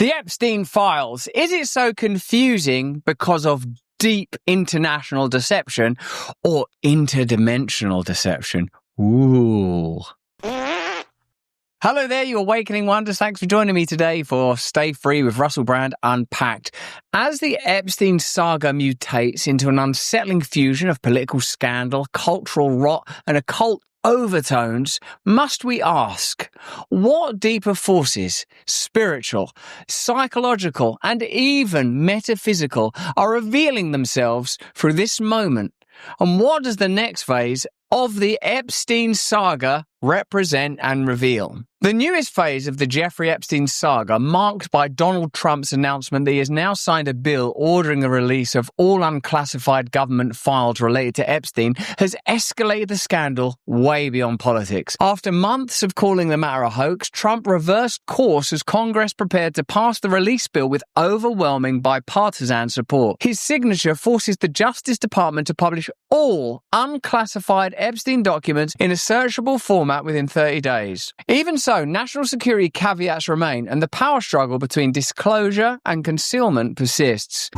The Epstein files. Is it so confusing because of deep international deception or interdimensional deception? Ooh. Hello there, you awakening wonders. Thanks for joining me today for Stay Free with Russell Brand Unpacked. As the Epstein saga mutates into an unsettling fusion of political scandal, cultural rot, and occult overtones, must we ask, what deeper forces, spiritual, psychological, and even metaphysical, are revealing themselves through this moment? And what does the next phase of the Epstein saga represent and reveal? The newest phase of the Jeffrey Epstein saga, marked by Donald Trump's announcement that he has now signed a bill ordering the release of all unclassified government files related to Epstein, has escalated the scandal way beyond politics. After months of calling the matter a hoax, Trump reversed course as Congress prepared to pass the release bill with overwhelming bipartisan support. His signature forces the Justice Department to publish all unclassified Epstein documents in a searchable format within 30 days. Even so, national security caveats remain, and the power struggle between disclosure and concealment persists.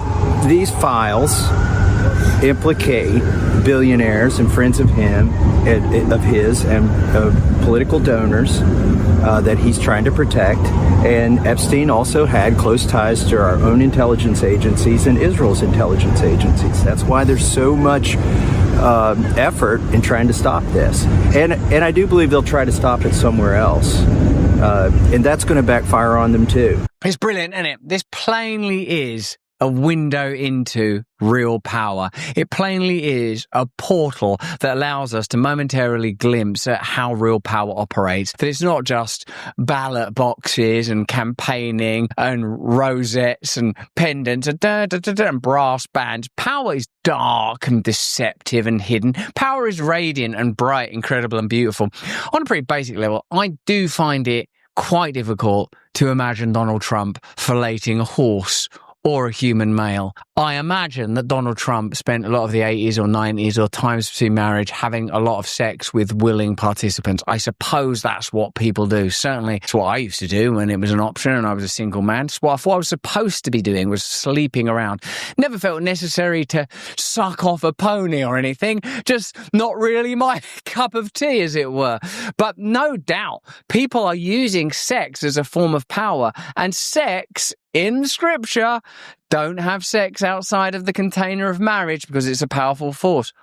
These files implicate billionaires and friends of his and political donors that he's trying to protect. And Epstein also had close ties to our own intelligence agencies and Israel's intelligence agencies. That's why there's so much effort in trying to stop this. And I do believe they'll try to stop it somewhere else. And that's going to backfire on them too. It's brilliant, isn't it? This plainly is a window into real power. It plainly is a portal that allows us to momentarily glimpse at how real power operates. That it's not just ballot boxes and campaigning and rosettes and pendants and brass bands. Power is dark and deceptive and hidden. Power is radiant and bright, incredible and beautiful. On a pretty basic level, I do find it quite difficult to imagine Donald Trump filleting a horse or a human male. I imagine that Donald Trump spent a lot of the 80s or 90s or times between marriage having a lot of sex with willing participants. I suppose that's what people do. Certainly, it's what I used to do when it was an option and I was a single man. It's what I was supposed to be doing, was sleeping around. Never felt necessary to suck off a pony or anything. Just not really my cup of tea, as it were. But no doubt, people are using sex as a form of power, and sex in scripture, don't have sex outside of the container of marriage because it's a powerful force.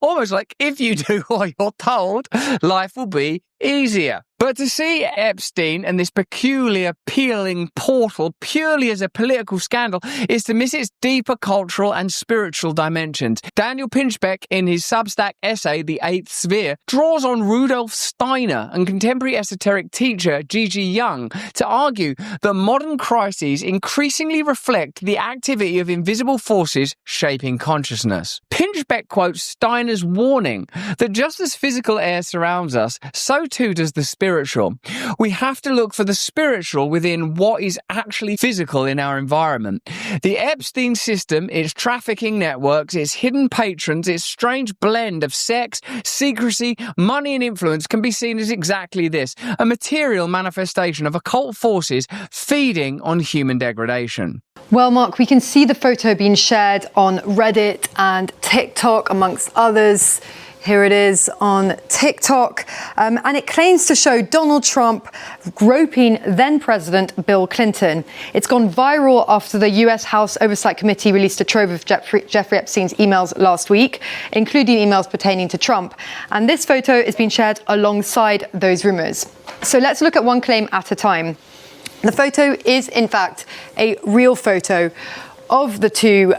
Almost like if you do what you're told, life will be easier. But to see Epstein and this peculiar peeling portal purely as a political scandal is to miss its deeper cultural and spiritual dimensions. Daniel Pinchbeck, in his Substack essay, The Eighth Sphere, draws on Rudolf Steiner and contemporary esoteric teacher Gigi Young to argue that modern crises increasingly reflect the activity of invisible forces shaping consciousness. Pinchbeck quotes Steiner's warning that just as physical air surrounds us, so too does the spiritual. We have to look for the spiritual within what is actually physical in our environment. The Epstein system, its trafficking networks, its hidden patrons, its strange blend of sex, secrecy, money and influence can be seen as exactly this, a material manifestation of occult forces feeding on human degradation. Well, Mark, we can see the photo being shared on Reddit and TikTok, amongst others. Here it is on TikTok, and it claims to show Donald Trump groping then-President Bill Clinton. It's gone viral after the US House Oversight Committee released a trove of Jeffrey Epstein's emails last week, including emails pertaining to Trump. And this photo is being shared alongside those rumors. So let's look at one claim at a time. The photo is, in fact, a real photo of the two.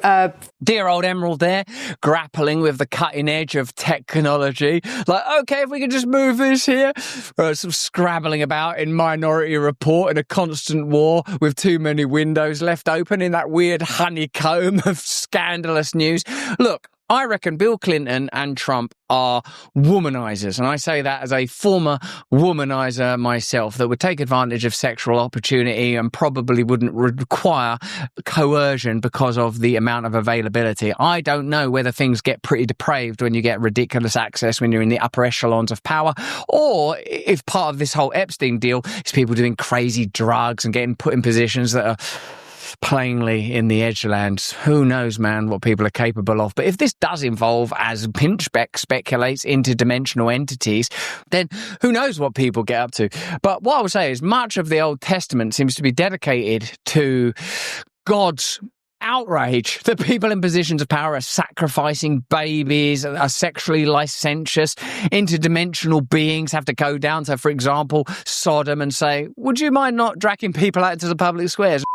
Dear old Emerald there, grappling with the cutting edge of technology. Like, okay, if we can just move this here. Sort of scrabbling about in Minority Report in a constant war with too many windows left open in that weird honeycomb of scandalous news. Look, I reckon Bill Clinton and Trump are womanizers. And I say that as a former womanizer myself that would take advantage of sexual opportunity and probably wouldn't require coercion because of the amount of availability. I don't know whether things get pretty depraved when you get ridiculous access when you're in the upper echelons of power, or if part of this whole Epstein deal is people doing crazy drugs and getting put in positions that are plainly in the edgelands. Who knows, man, what people are capable of. But if this does involve, as Pinchbeck speculates, interdimensional entities, then who knows what people get up to. But what I would say is much of the Old Testament seems to be dedicated to God's outrage that people in positions of power are sacrificing babies, are sexually licentious, interdimensional beings have to go down to, for example, Sodom and say, would you mind not dragging people out into the public squares?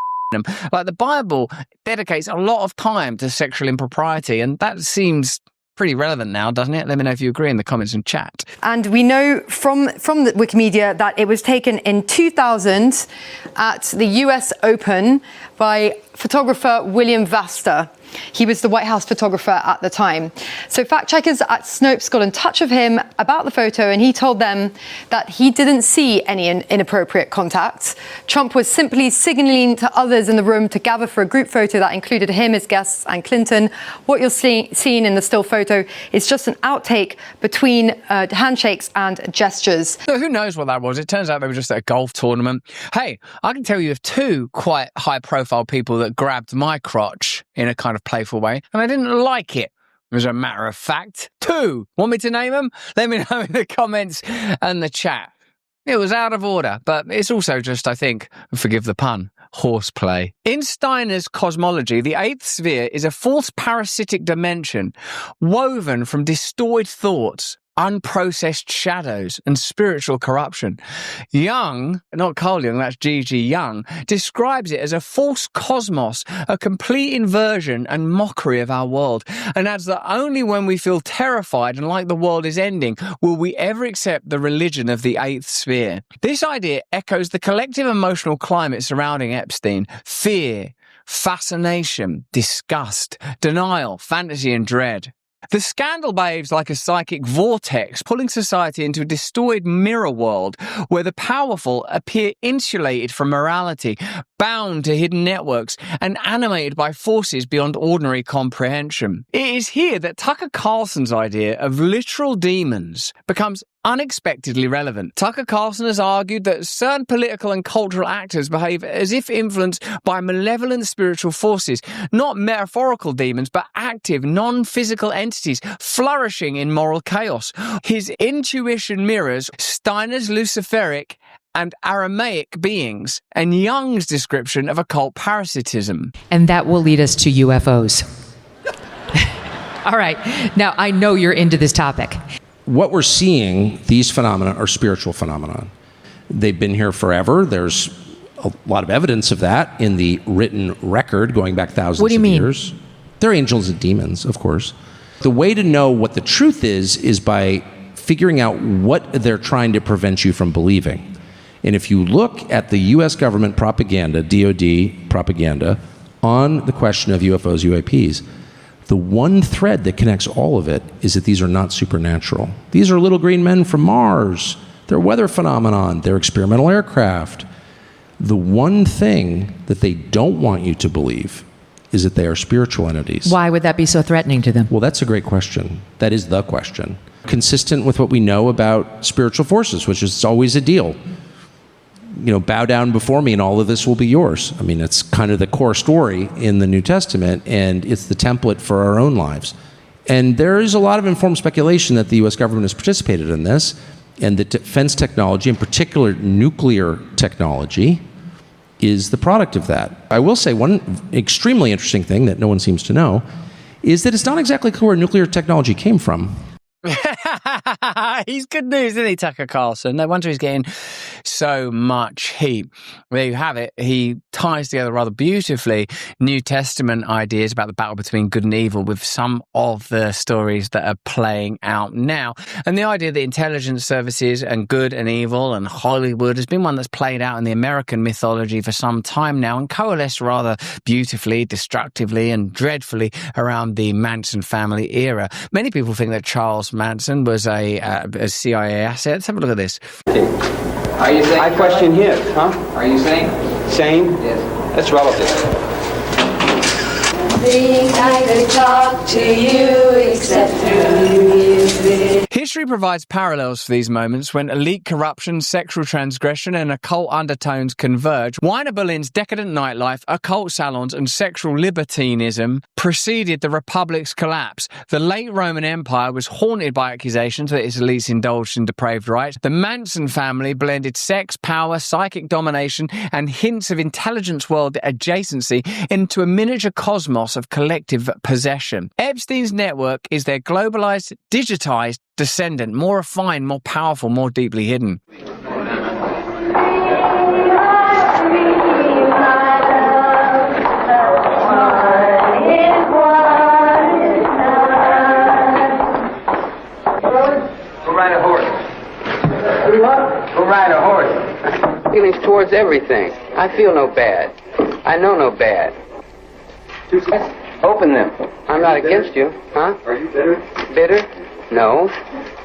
Like, the Bible dedicates a lot of time to sexual impropriety, and that seems pretty relevant now, doesn't it? Let me know if you agree in the comments and chat. And we know from the Wikimedia that it was taken in 2000 at the US Open by photographer William Vasta. He was the White House photographer at the time. So fact checkers at Snopes got in touch with him about the photo, and he told them that he didn't see any inappropriate contact. Trump was simply signaling to others in the room to gather for a group photo that included him, his guests, and Clinton. What you're seeing in the still photo is just an outtake between handshakes and gestures. So who knows what that was? It turns out they were just at a golf tournament. Hey, I can tell you of two quite high-profile people that grabbed my crotch in a kind of playful way, and I didn't like it, as a matter of fact. Two. Want me to name them? Let me know in the comments and the chat. It was out of order, but it's also just, I think, forgive the pun, horseplay. In Steiner's cosmology, the eighth sphere is a false parasitic dimension woven from distorted thoughts, unprocessed shadows, and spiritual corruption. Jung, not Carl Jung, that's G.G. Jung, describes it as a false cosmos, a complete inversion and mockery of our world, and adds that only when we feel terrified and like the world is ending will we ever accept the religion of the eighth sphere. This idea echoes the collective emotional climate surrounding Epstein: fear, fascination, disgust, denial, fantasy, and dread. The scandal behaves like a psychic vortex, pulling society into a distorted mirror world where the powerful appear insulated from morality, bound to hidden networks, and animated by forces beyond ordinary comprehension. It is here that Tucker Carlson's idea of literal demons becomes unexpectedly relevant. Tucker Carlson has argued that certain political and cultural actors behave as if influenced by malevolent spiritual forces, not metaphorical demons, but active, non-physical entities flourishing in moral chaos. His intuition mirrors Steiner's Luciferic and Aramaic beings and Jung's description of occult parasitism. And that will lead us to UFOs. All right. Now, I know you're into this topic. What we're seeing, these phenomena are spiritual phenomena. They've been here forever. There's a lot of evidence of that in the written record going back thousands of years. They're angels and demons, of course. The way to know what the truth is by figuring out what they're trying to prevent you from believing. And if you look at the U.S. government propaganda, DOD propaganda, on the question of UFOs, UAPs, the one thread that connects all of it is that these are not supernatural. These are little green men from Mars. They're weather phenomenon. They're experimental aircraft. The one thing that they don't want you to believe is that they are spiritual entities. Why would that be so threatening to them? Well, that's a great question. That is the question. Consistent with what we know about spiritual forces, which is always a deal. You know, bow down before me and all of this will be yours. I mean, it's kind of the core story in the New Testament, and it's the template for our own lives. And there is a lot of informed speculation that the U.S. government has participated in this, and that defense technology, in particular nuclear technology, is the product of that. I will say one extremely interesting thing that no one seems to know is that it's not exactly clear where nuclear technology came from. He's good news, isn't he, Tucker Carlson? No wonder he's getting so much heat. There you have it. He ties together rather beautifully New Testament ideas about the battle between good and evil with some of the stories that are playing out now. And the idea that intelligence services and good and evil and Hollywood has been one that's played out in the American mythology for some time now and coalesced rather beautifully, destructively and dreadfully around the Manson family era. Many people think that Charles Manson was a CIA asset. Let's have a look at this. Are you saying? I question his, huh? Are you saying? Same? Yes. That's relative. Think I could talk to you except through music. History provides parallels for these moments when elite corruption, sexual transgression, and occult undertones converge. Weiner Berlin's decadent nightlife, occult salons, and sexual libertinism preceded the Republic's collapse. The late Roman Empire was haunted by accusations that its elites indulged in depraved rites. The Manson family blended sex, power, psychic domination, and hints of intelligence world adjacency into a miniature cosmos of collective possession. Epstein's network is their globalized, digitized descendant, more refined, more powerful, more deeply hidden. Go ride a horse. Go ride a horse. Feelings towards everything. I feel no bad. I know no bad. Open them. I'm not against you, huh? Are you bitter? Bitter? No.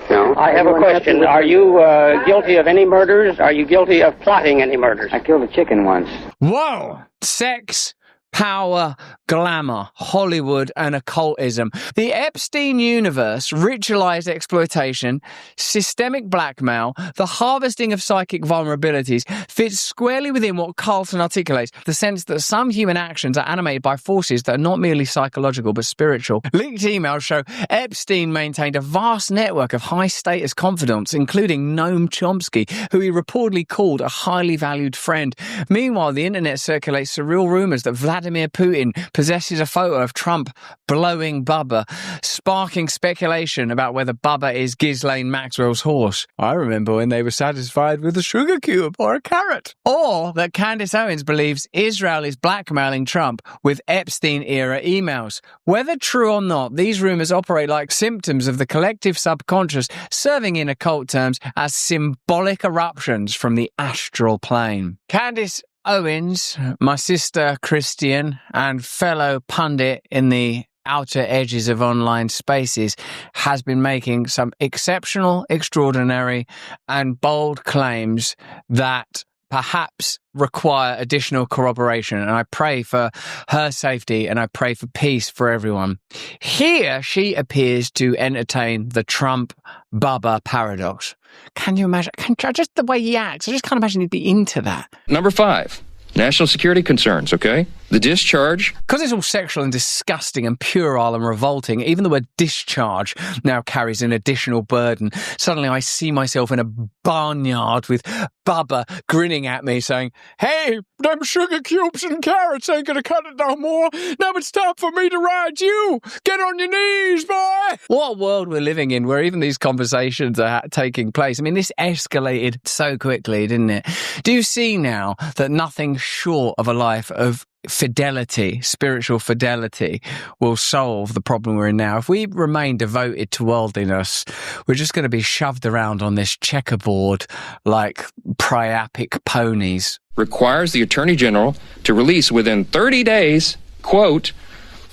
No. I have a question. Are you guilty of any murders? Are you guilty of plotting any murders? I killed a chicken once. Whoa! Sex, power, glamour, Hollywood, and occultism. The Epstein universe, ritualized exploitation, systemic blackmail, the harvesting of psychic vulnerabilities fits squarely within what Carlson articulates, the sense that some human actions are animated by forces that are not merely psychological but spiritual. Leaked emails show Epstein maintained a vast network of high-status confidants, including Noam Chomsky, who he reportedly called a highly valued friend. Meanwhile, the internet circulates surreal rumors that Vladimir Putin possesses a photo of Trump blowing Bubba, sparking speculation about whether Bubba is Ghislaine Maxwell's horse. I remember when they were satisfied with a sugar cube or a carrot. Or that Candace Owens believes Israel is blackmailing Trump with Epstein-era emails. Whether true or not, these rumors operate like symptoms of the collective subconscious, serving in occult terms as symbolic eruptions from the astral plane. Candace Owens, my sister Christian, and fellow pundit in the outer edges of online spaces, has been making some exceptional, extraordinary, and bold claims that perhaps require additional corroboration, and I pray for her safety and I pray for peace for everyone. Here she appears to entertain the Trump-Bubba paradox. Can you imagine? Just the way he acts, I just can't imagine he'd be into that. Number 5, national security concerns, okay? The discharge. Because it's all sexual and disgusting and puerile and revolting, even the word discharge now carries an additional burden. Suddenly I see myself in a barnyard with Bubba grinning at me saying, "Hey, them sugar cubes and carrots ain't gonna cut it no more. Now it's time for me to ride you. Get on your knees, boy." What a world we're living in where even these conversations are taking place. I mean, this escalated so quickly, didn't it? Do you see now that nothing short of a life of fidelity, spiritual fidelity, will solve the problem we're in now? If we remain devoted to worldliness, we're just going to be shoved around on this checkerboard like priapic ponies. Requires the Attorney General to release within 30 days, quote,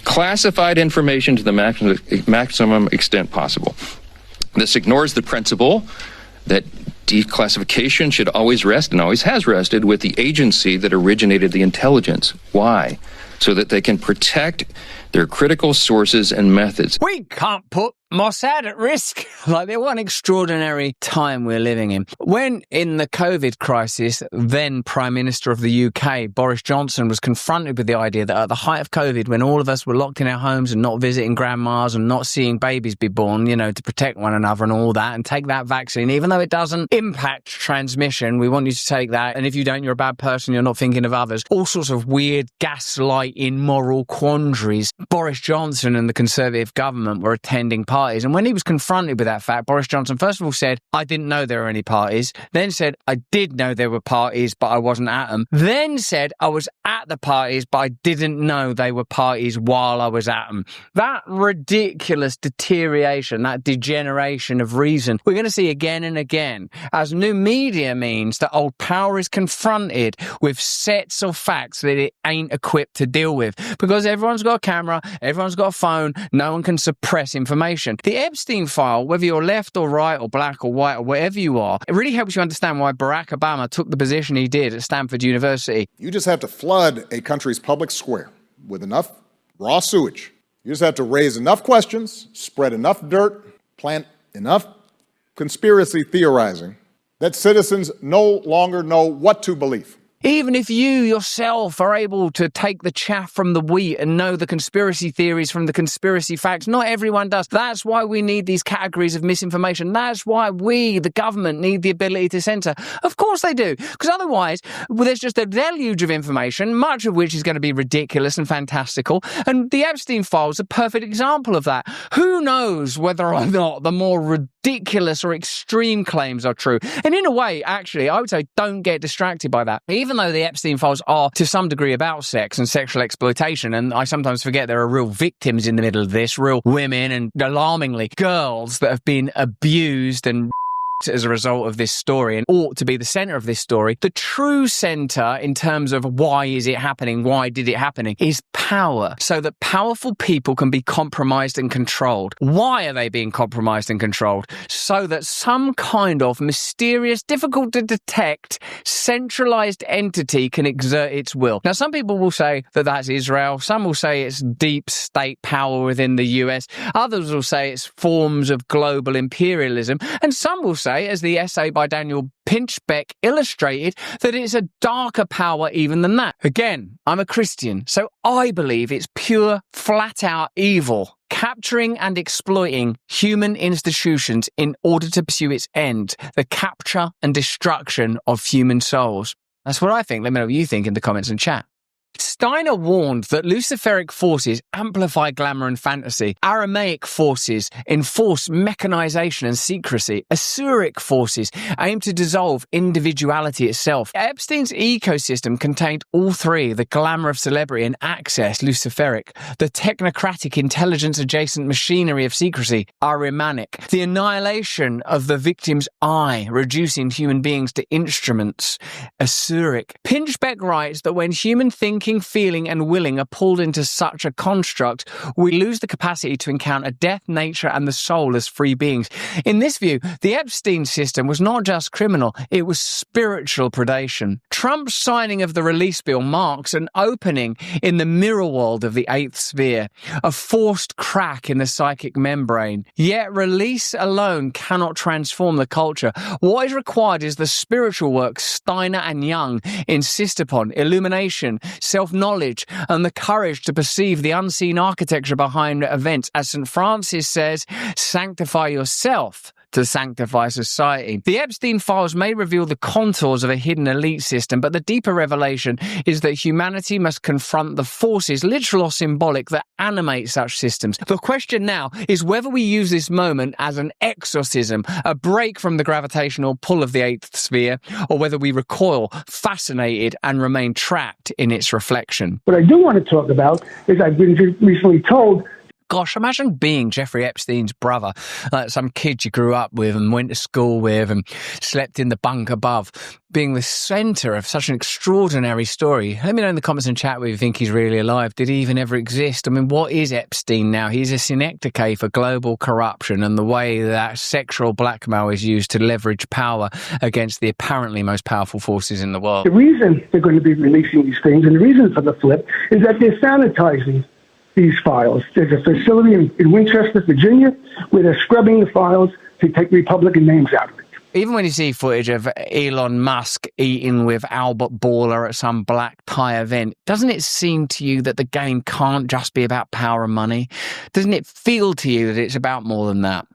classified information to the maximum extent possible. This ignores the principle that declassification should always rest, and always has rested, with the agency that originated the intelligence. Why? So that they can protect their critical sources and methods. We can't put Mossad at risk. Like, what an extraordinary time we're living in. When, in the COVID crisis, then Prime Minister of the UK, Boris Johnson, was confronted with the idea that at the height of COVID, when all of us were locked in our homes and not visiting grandmas and not seeing babies be born, you know, to protect one another and all that, and take that vaccine, even though it doesn't impact transmission, we want you to take that. And if you don't, you're a bad person, you're not thinking of others. All sorts of weird gaslight in moral quandaries. Boris Johnson and the Conservative government were attending parties, and when he was confronted with that fact, Boris Johnson first of all said, I didn't know there were any parties, then said, I did know there were parties, but I wasn't at them, then said, I was at the parties, but I didn't know they were parties while I was at them. That ridiculous deterioration, that degeneration of reason, we're going to see again and again, as new media means that old power is confronted with sets of facts that it ain't equipped to deal with, because everyone's got a camera, everyone's got a phone, no one can suppress information. The Epstein file, whether you're left or right or black or white or whatever you are, it really helps you understand why Barack Obama took the position he did at Stanford University. You just have to flood a country's public square with enough raw sewage. You just have to raise enough questions, spread enough dirt, plant enough conspiracy theorizing that citizens no longer know what to believe. Even if you yourself are able to take the chaff from the wheat and know the conspiracy theories from the conspiracy facts, not everyone does. That's why we need these categories of misinformation. That's why we, the government, need the ability to censor. Of course they do, because otherwise there's just a deluge of information, much of which is going to be ridiculous and fantastical. And the Epstein files are a perfect example of that. Who knows whether or not the more ridiculous or extreme claims are true? And in a way, actually, I would say don't get distracted by that. Even though the Epstein files are to some degree about sex and sexual exploitation, and I sometimes forget there are real victims in the middle of this, real women and alarmingly girls that have been abused and as a result of this story and ought to be the center of this story. The true center in terms of why is it happening, why did it happen, is power, so that powerful people can be compromised and controlled. Why are they being compromised and controlled? So that some kind of mysterious, difficult to detect, centralized entity can exert its will. Now, some people will say that that's Israel. Some will say it's deep state power within the US. Others will say it's forms of global imperialism. And some will say, as the essay by Daniel Pinchbeck illustrated, that it's a darker power even than that. Again, I'm a Christian, so I believe it's pure, flat-out evil, capturing and exploiting human institutions in order to pursue its end, the capture and destruction of human souls. That's what I think. Let me know what you think in the comments and chat. Steiner warned that Luciferic forces amplify glamour and fantasy. Aramaic forces enforce mechanization and secrecy. Asuric forces aim to dissolve individuality itself. Epstein's ecosystem contained all three: the glamour of celebrity and access, Luciferic; the technocratic intelligence-adjacent machinery of secrecy, Ahrimanic; the annihilation of the victim's I, reducing human beings to instruments, Asuric. Pinchbeck writes that when human thinking, feeling and willing are pulled into such a construct, we lose the capacity to encounter death, nature and the soul as free beings. In this view, the Epstein system was not just criminal, it was spiritual predation. Trump's signing of the release bill marks an opening in the mirror world of the eighth sphere, a forced crack in the psychic membrane. Yet release alone cannot transform the culture. What is required is the spiritual work Steiner and Young insist upon: illumination, self-knowledge, and the courage to perceive the unseen architecture behind events. As St. Francis says, sanctify yourself to sanctify society. The Epstein files may reveal the contours of a hidden elite system, but the deeper revelation is that humanity must confront the forces, literal or symbolic, that animate such systems. The question now is whether we use this moment as an exorcism, a break from the gravitational pull of the eighth sphere, or whether we recoil, fascinated, and remain trapped in its reflection. What I do want to talk about is I've been recently told. Gosh, imagine being Jeffrey Epstein's brother, like some kid you grew up with and went to school with and slept in the bunk above, being the centre of such an extraordinary story. Let me know in the comments and chat whether you think he's really alive. Did he even ever exist? I mean, what is Epstein now? He's a synecdoche for global corruption and the way that sexual blackmail is used to leverage power against the apparently most powerful forces in the world. The reason they're going to be releasing these things, and the reason for the flip, is that they're sanitizing these files. There's a facility in Winchester, Virginia, where they're scrubbing the files to take Republican names out of it. Even when you see footage of Elon Musk eating with Albert Bourla at some black tie event, doesn't it seem to you that the game can't just be about power and money? Doesn't it feel to you that it's about more than that?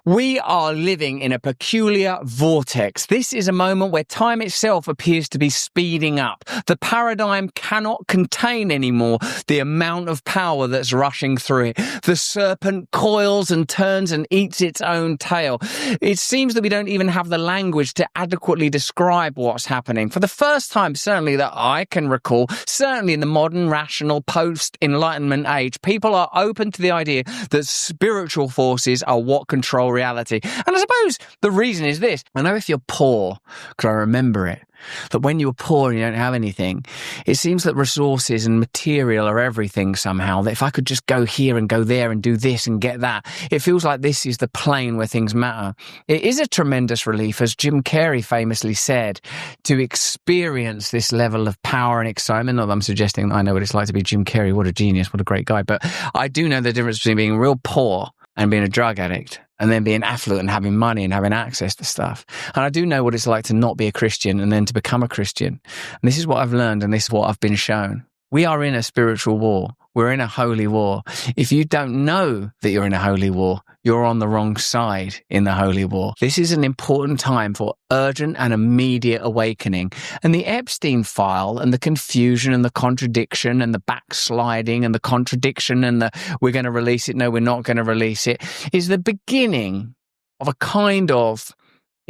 We are living in a peculiar vortex. This is a moment where time itself appears to be speeding up. The paradigm cannot contain anymore the amount of power that's rushing through it. The serpent coils and turns and eats its own tail. It seems that we don't even have the language to adequately describe what's happening. For the first time, certainly that I can recall, certainly in the modern, rational, post-Enlightenment age, people are open to the idea that spiritual forces are what control reality. And I suppose the reason is this. I know if you're poor, because I remember it, that when you're poor and you don't have anything, it seems that resources and material are everything somehow. That if I could just go here and go there and do this and get that, it feels like this is the plane where things matter. It is a tremendous relief, as Jim Carrey famously said, to experience this level of power and excitement. Not that I'm suggesting that I know what it's like to be Jim Carrey. What a genius, what a great guy. But I do know the difference between being real poor and being a drug addict, and then being affluent and having money and having access to stuff. And I do know what it's like to not be a Christian and then to become a Christian. And this is what I've learned, and this is what I've been shown. We are in a spiritual war. We're in a holy war. If you don't know that you're in a holy war, you're on the wrong side in the holy war. This is an important time for urgent and immediate awakening. And the Epstein file and the confusion and the contradiction and the backsliding and the contradiction and the we're going to release it, no, we're not going to release it, is the beginning of a kind of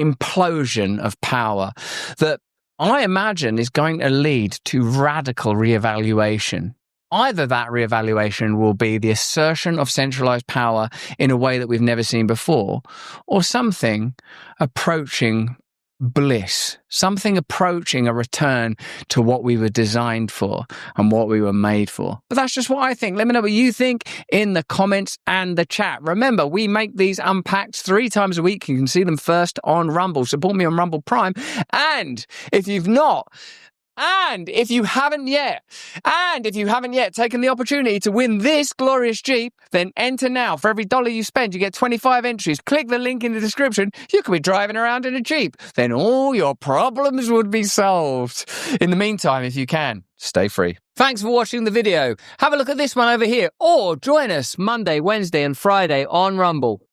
implosion of power that I imagine is going to lead to radical reevaluation. Either that reevaluation will be the assertion of centralized power in a way that we've never seen before, or something approaching bliss, something approaching a return to what we were designed for and what we were made for. But that's just what I think. Let me know what you think in the comments and the chat. Remember, we make these unpacked 3 times a week. You can see them first on Rumble. Support me on Rumble Prime. And if you haven't yet taken the opportunity to win this glorious Jeep, then enter now. For every $1 you spend, you get 25 entries. Click the link in the description. You could be driving around in a Jeep. Then all your problems would be solved. In the meantime, if you can, stay free. Thanks for watching the video. Have a look at this one over here, or join us Monday, Wednesday, and Friday on Rumble.